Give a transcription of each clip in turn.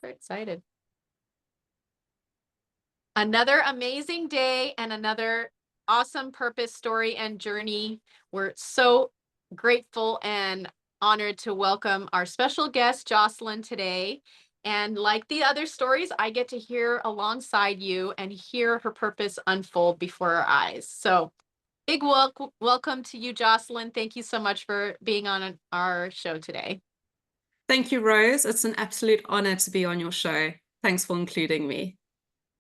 Very excited. Another amazing day and another awesome purpose story and journey. We're so grateful and honored to welcome our special guest, Jocelyn, today. And like the other stories, I get to hear alongside you and hear her purpose unfold before our eyes. So big welcome to you, Jocelyn. Thank you so much for being on our show today. Thank you, Rose. It's an absolute honor to be on your show. Thanks for including me.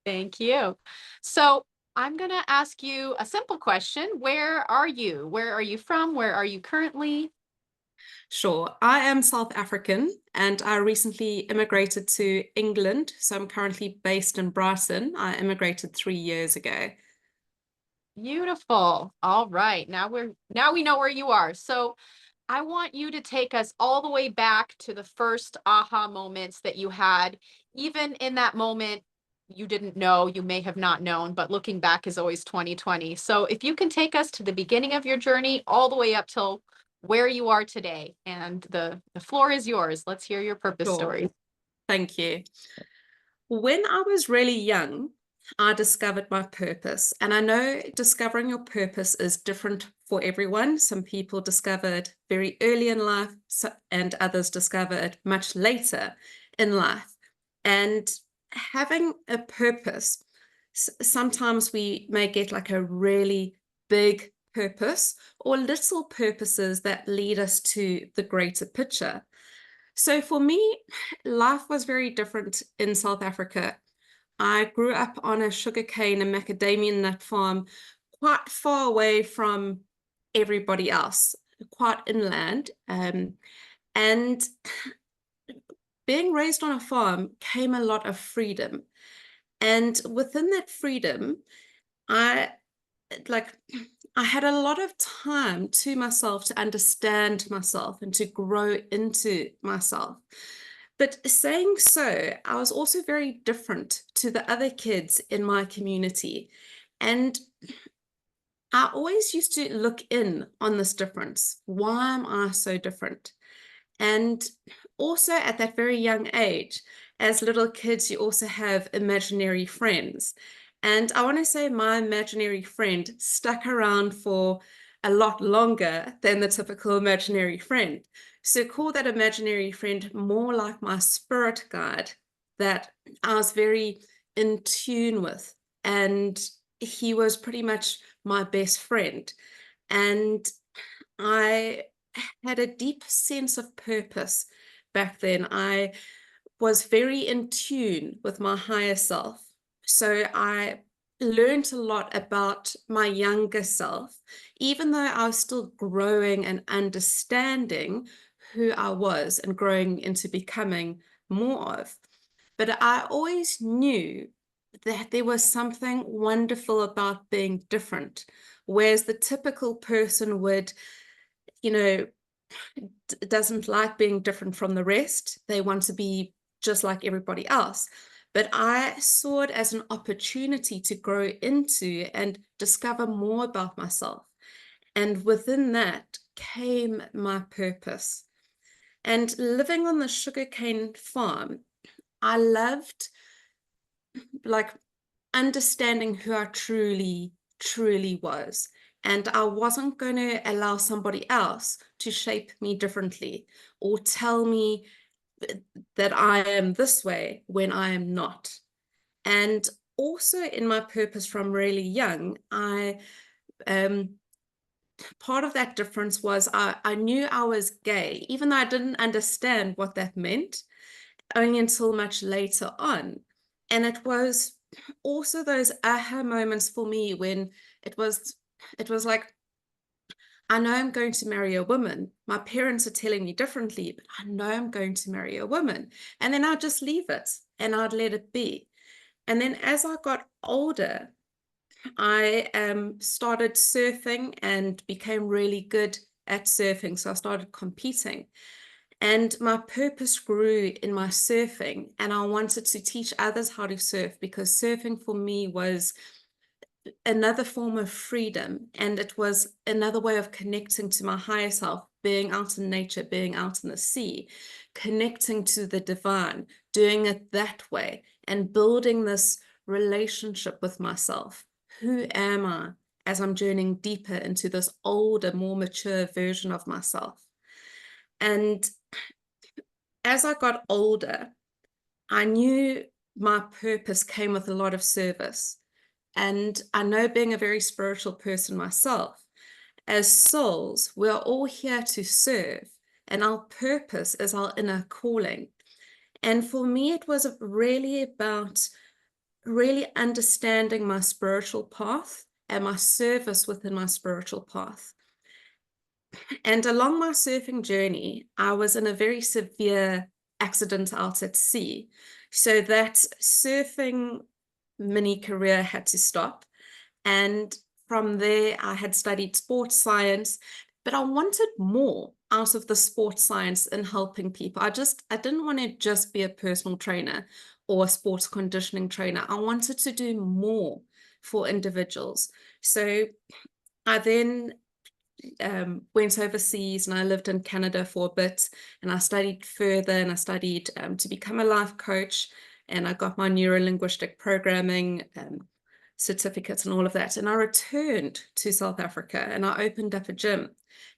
Thank you. So I'm going to ask you a simple question. Where are you? Where are you from? Where are you currently? Sure. I am South African and I recently immigrated to England. So I'm currently based in Brighton. I immigrated 3 years ago. Beautiful. All right. Now we know where you are. So I want you to take us all the way back to the first aha moments that you had. Even in that moment, you didn't know, you may have not known, but looking back is always 2020. So if you can take us to the beginning of your journey all the way up till where you are today, and the floor is yours. Let's hear your purpose Sure. story. Thank you. When I was really young, I discovered my purpose. And I know discovering your purpose is different for everyone. Some people discover it very early in life, and others discover it much later in life. And having a purpose, sometimes we may get like a really big purpose or little purposes that lead us to the greater picture. So for me, life was very different in South Africa. I grew up on a sugarcane and macadamia nut farm, quite far away from everybody else, quite inland. And being raised on a farm came a lot of freedom. And within that freedom, I like I had a lot of time to myself to understand myself and to grow into myself. But saying so, I was also very different to the other kids in my community. And I always used to look in on this difference. Why am I so different? And also at that very young age, as little kids, you also have imaginary friends. And I want to say my imaginary friend stuck around for a lot longer than the typical imaginary friend. So call that imaginary friend more like my spirit guide that I was very in tune with. And he was pretty much my best friend. And I had a deep sense of purpose back then. I was very in tune with my higher self. So I learned a lot about my younger self, even though I was still growing and understanding who I was and growing into becoming more of. But I always knew that there was something wonderful about being different, whereas the typical person would, you know, doesn't like being different from the rest. They want to be just like everybody else. But I saw it as an opportunity to grow into and discover more about myself. And within that came my purpose. And living on the sugarcane farm, I loved like understanding who I truly was. And I wasn't going to allow somebody else to shape me differently or tell me that I am this way when I am not. And also in my purpose from really young, part of that difference was I knew I was gay, even though I didn't understand what that meant, only until much later on. And it was also those aha moments for me when it was like, I know I'm going to marry a woman. My parents are telling me differently, but I know I'm going to marry a woman. And then I'd just leave it and I'd let it be. And then as I got older, I started surfing and became really good at surfing. So I started competing. And my purpose grew in my surfing, and I wanted to teach others how to surf because surfing for me was another form of freedom, and it was another way of connecting to my higher self, being out in nature, being out in the sea, connecting to the divine, doing it that way and building this relationship with myself. Who am I as I'm journeying deeper into this older, more mature version of myself? And as I got older, I knew my purpose came with a lot of service. And I know, being a very spiritual person myself, as souls, we're all here to serve, and our purpose is our inner calling. And for me, it was really about really understanding my spiritual path and my service within my spiritual path. And along my surfing journey, I was in a very severe accident out at sea. So that surfing mini career had to stop. And from there, I had studied sports science, but I wanted more out of the sports science in helping people. I didn't want to just be a personal trainer or a sports conditioning trainer. I wanted to do more for individuals. So I then went overseas, and I lived in Canada for a bit, and I studied further, and I studied to become a life coach, and I got my neuro-linguistic programming certificates and all of that. And I returned to South Africa, and I opened up a gym.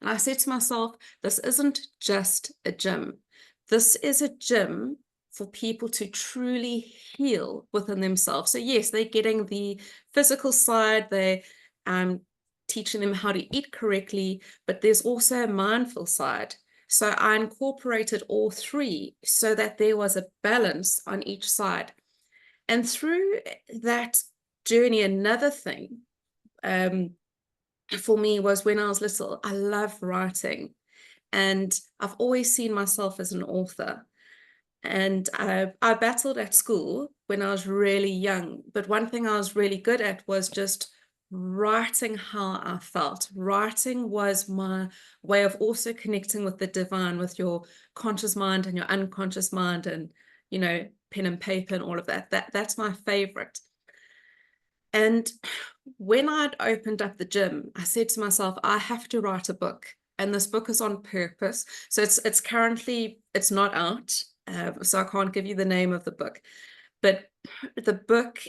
And I said to myself, this isn't just a gym. This is a gym for people to truly heal within themselves. So yes, they're getting the physical side, they teaching them how to eat correctly, but there's also a mindful side. So I incorporated all three so that there was a balance on each side. And through that journey, another thing for me was, when I was little, I love writing, and I've always seen myself as an author. And I battled at school when I was really young, but one thing I was really good at was just writing how I felt. Writing was my way of also connecting with the divine, with your conscious mind and your unconscious mind, and, you know, pen and paper and all of that. That's my favorite. And when I'd opened up the gym, I said to myself, I have to write a book. And this book is on purpose. So it's currently, it's not out. So I can't give you the name of the book. But the book,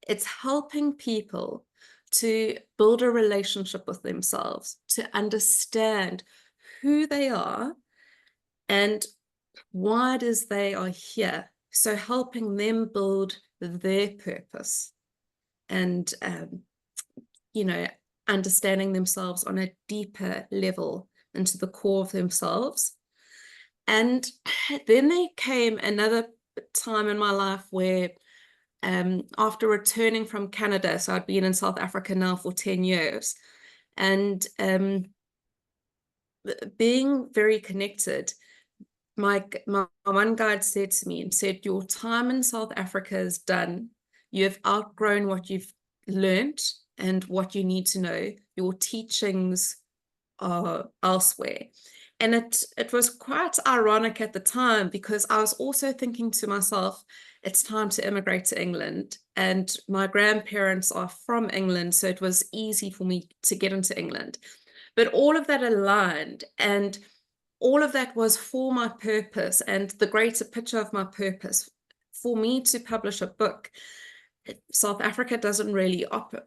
it's helping people to build a relationship with themselves, to understand who they are and why it is they are here. So helping them build their purpose, and you know, understanding themselves on a deeper level into the core of themselves. And then there came another time in my life where, after returning from Canada, so I'd been in South Africa now for 10 years, and being very connected, my one guide said to me and said, your time in South Africa is done. You have outgrown what you've learned and what you need to know. Your teachings are elsewhere. And it was quite ironic at the time, because I was also thinking to myself, it's time to immigrate to England. And my grandparents are from England, so it was easy for me to get into England. But all of that aligned, and all of that was for my purpose and the greater picture of my purpose, for me to publish a book. South Africa doesn't really offer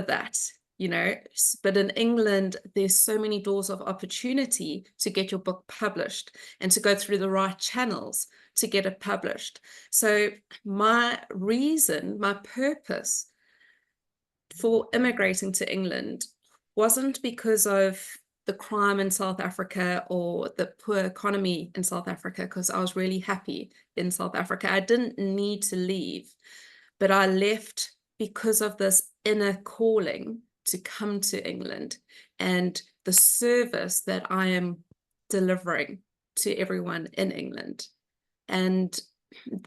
that, you know, but in England, there's so many doors of opportunity to get your book published and to go through the right channels to get it published. So my reason, my purpose for immigrating to England wasn't because of the crime in South Africa or the poor economy in South Africa, because I was really happy in South Africa. I didn't need to leave, but I left because of this inner calling to come to England and the service that I am delivering to everyone in England. And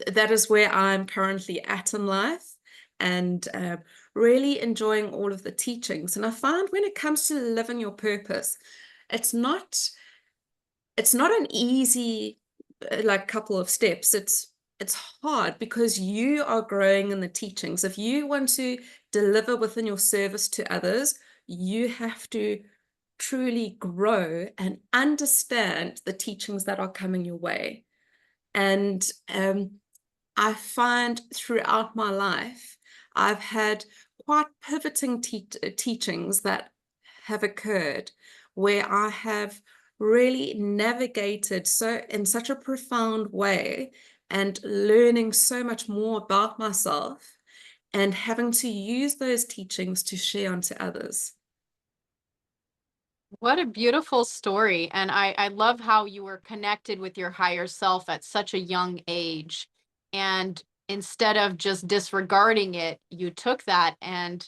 that is where I'm currently at in life, and really enjoying all of the teachings. And I find, when it comes to living your purpose, it's not an easy like couple of steps. It's hard, because you are growing in the teachings. If you want to deliver within your service to others, you have to truly grow and understand the teachings that are coming your way. And I find throughout my life, I've had quite pivoting teachings that have occurred where I have really navigated so in such a profound way and learning so much more about myself and having to use those teachings to share onto others. What a beautiful story. And I love how you were connected with your higher self at such a young age. And instead of just disregarding it, you took that and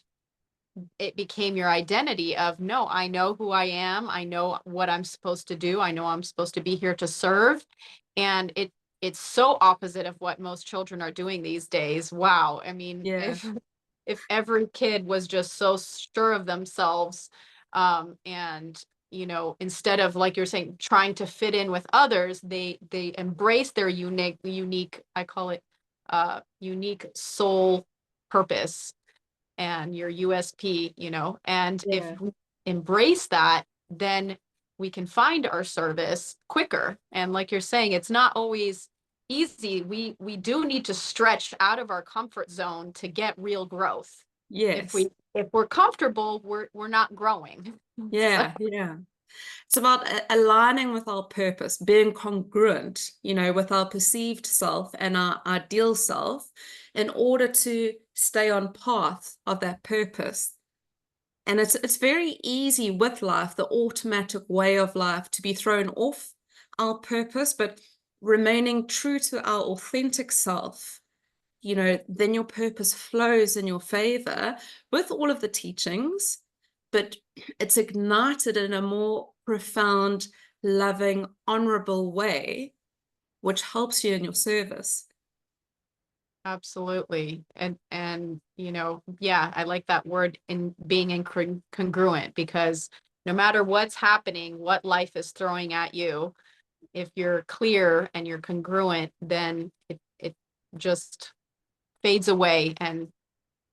it became your identity of, no, I know who I am. I know what I'm supposed to do. I know I'm supposed to be here to serve. And it's so opposite of what most children are doing these days. Wow. I mean, Yeah, if every kid was just so sure of themselves, and instead of, like you're saying, trying to fit in with others, they embrace their unique, I call it unique soul purpose and your USP, and if yeah, we embrace that, then we can find our service quicker. And like you're saying, it's not always easy. We do need to stretch out of our comfort zone to get real growth. If yes, we're comfortable, we're not growing. So yeah, yeah. It's about aligning with our purpose, being congruent, with our perceived self and our ideal self in order to stay on path of that purpose. And it's very easy with life, the automatic way of life, to be thrown off our purpose, but remaining true to our authentic self, then your purpose flows in your favor with all of the teachings, but it's ignited in a more profound, loving, honorable way, which helps you in your service. absolutely. And yeah, I like that word, in being congruent, because no matter what's happening, what life is throwing at you, if you're clear and you're congruent, then it just fades away and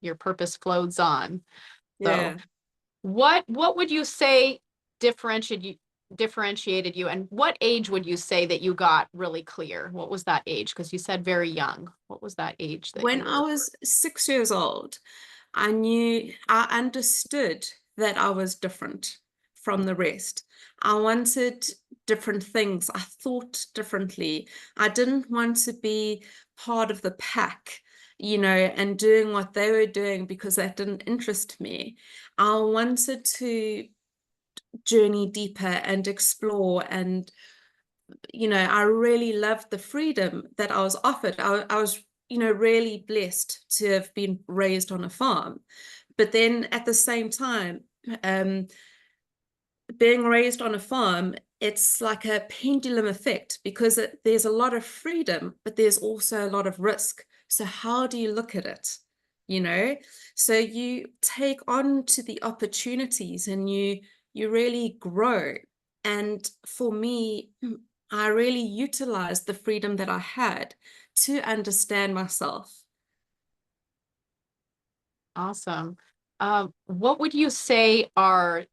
your purpose floats on. So Yeah. what would you say differentiated you, and what age would you say that you got really clear? What was that age? Because you said very young. What was that age that When you I were? was 6 years old, I understood that I was different from the rest. I wanted different things. I thought differently. I didn't want to be part of the pack, and doing what they were doing because that didn't interest me. I wanted to journey deeper and explore. And, I really loved the freedom that I was offered. I was, really blessed to have been raised on a farm. But then at the same time, um, being raised on a farm, it's like a pendulum effect because there's a lot of freedom, but there's also a lot of risk. So how do you look at it? You know, so you take on to the opportunities and you really grow. And for me, I really utilized the freedom that I had to understand myself. Awesome. What would you say are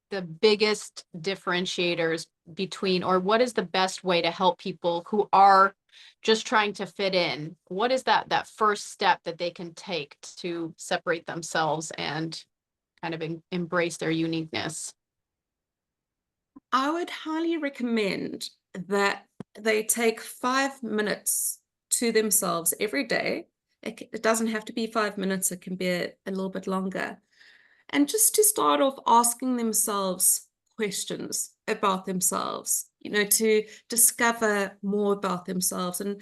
the biggest differentiators between, or what is the best way to help people who are just trying to fit in? What is that first step that they can take to separate themselves and kind of embrace their uniqueness? I would highly recommend that they take 5 minutes to themselves every day. It doesn't have to be 5 minutes, it can be a little bit longer. And just to start off asking themselves questions about themselves, to discover more about themselves. And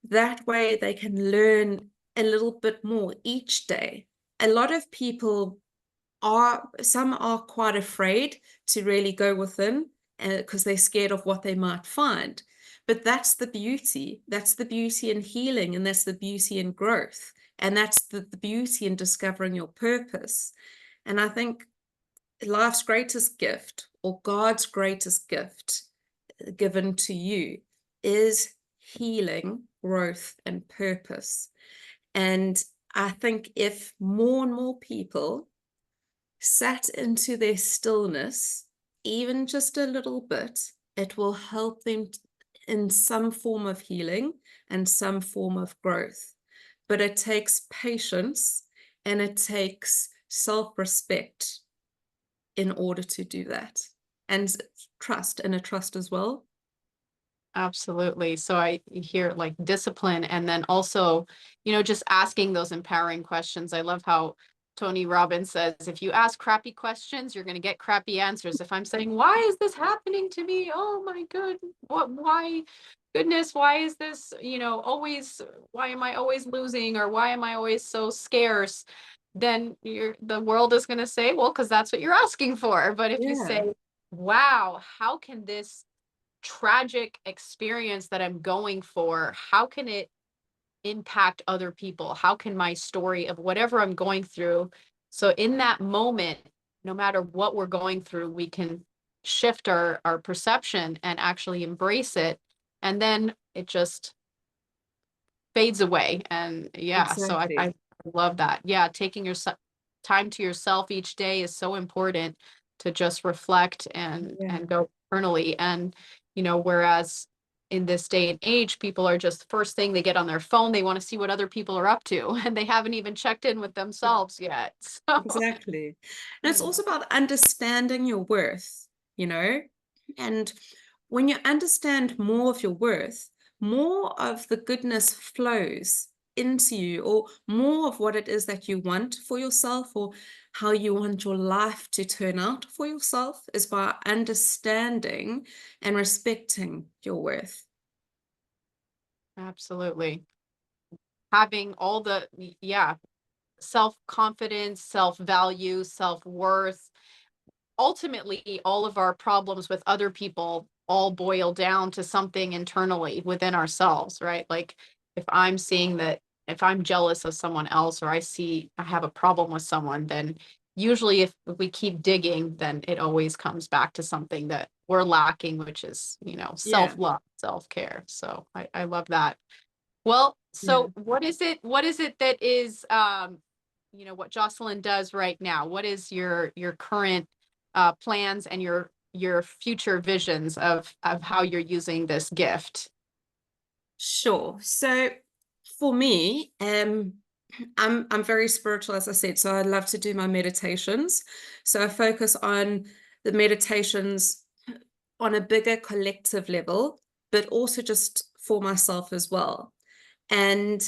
that way they can learn a little bit more each day. A lot of people some are quite afraid to really go within because they're scared of what they might find. But that's the beauty. That's the beauty in healing, and that's the beauty in growth. And that's the beauty in discovering your purpose. And I think life's greatest gift, or God's greatest gift given to you, is healing, growth, and purpose. And I think if more and more people sat into their stillness, even just a little bit, it will help them in some form of healing and some form of growth. But it takes patience and it takes self-respect in order to do that. And trust, and a trust as well. Absolutely. So I hear like discipline, and then also, just asking those empowering questions. I love how Tony Robbins says, if you ask crappy questions, you're going to get crappy answers. If I'm saying, why is this happening to me? Oh my why, goodness, why is this, always, why am I always losing? Or why am I always so scarce? Then the world is going to say, well, because that's what you're asking for. But if you Yeah, say, wow, how can this tragic experience that I'm going for, how can it impact other people? How can my story of whatever I'm going through? So in that moment, no matter what we're going through, we can shift our perception and actually embrace it. And then it just fades away. And yeah, so I exactly. love that. Yeah, taking your time to yourself each day is so important, to just reflect and Yeah. go internally. And whereas in this day and age, people are just, first thing they get on their phone, they want to see what other people are up to, and they haven't even checked in with themselves yet. So Exactly. And I it's also love. about understanding your worth, you know? And when you understand more of your worth, more of the goodness flows into you, or more of what it is that you want for yourself, or how you want your life to turn out for yourself, is by understanding and respecting your worth. Absolutely. Having all the, yeah, self-confidence, self-value, self-worth. Ultimately, all of our problems with other people all boil down to something internally within ourselves, right? Like if I'm seeing that, if I'm jealous of someone else, or I have a problem with someone, then usually if we keep digging, then it always comes back to something that we're lacking, which is, Yeah, self-love, self-care. So I love that. Well, yeah. so what is it that is, what Jocelyn does right now? What is your current plans and your future visions of how you're using this gift? Sure. So for me, I'm very spiritual, as I said, so I love to do my meditations. So I focus on the meditations on a bigger collective level, but also just for myself as well. And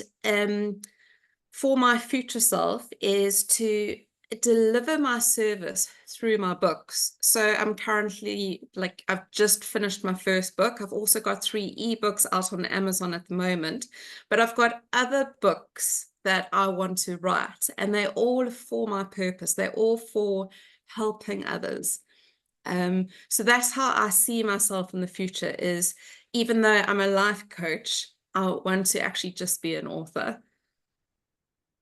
for my future self is to deliver my service through my books. So I'm currently, like, I've just finished my first book. I've also got 3 ebooks out on Amazon at the moment, but I've got other books that I want to write, and they're all for my purpose. They're all for helping others. So that's how I see myself in the future, is even though I'm a life coach, I want to actually just be an author.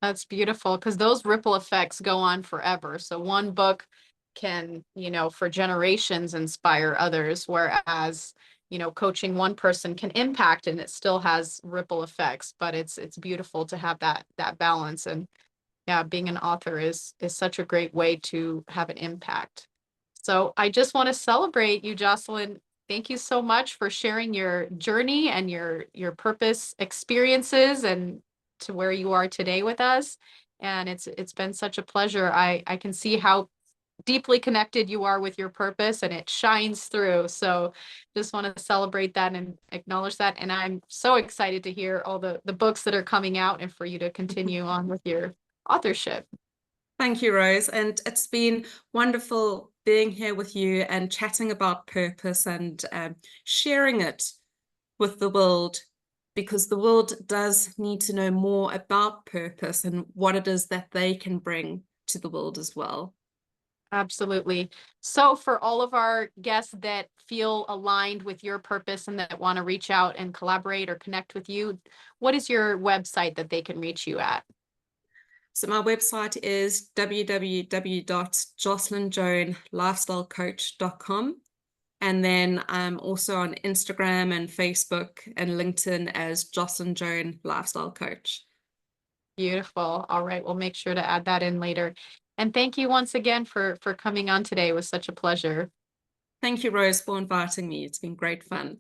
That's beautiful, because those ripple effects go on forever. So one book can, for generations inspire others, whereas, coaching one person can impact, and it still has ripple effects, but it's beautiful to have that balance. And yeah, being an author is such a great way to have an impact. So I just want to celebrate you, Jocelyn. Thank you so much for sharing your journey and your purpose experiences, and to where you are today with us. And it's been such a pleasure. I can see how deeply connected you are with your purpose, and it shines through. So just want to celebrate that and acknowledge that. And I'm so excited to hear all the books that are coming out, and for you to continue on with your authorship. Thank you, Rose. And it's been wonderful being here with you and chatting about purpose, and sharing it with the world, because the world does need to know more about purpose and what it is that they can bring to the world as well. Absolutely. So for all of our guests that feel aligned with your purpose and that want to reach out and collaborate or connect with you, what is your website that they can reach you at? So my website is www.jocelynjoanlifestylecoach.com. And then I'm also on Instagram and Facebook and LinkedIn as Jocelyn Joan Lifestyle Coach. Beautiful. All right. We'll make sure to add that in later. And thank you once again for coming on today. It was such a pleasure. Thank you, Rose, for inviting me. It's been great fun.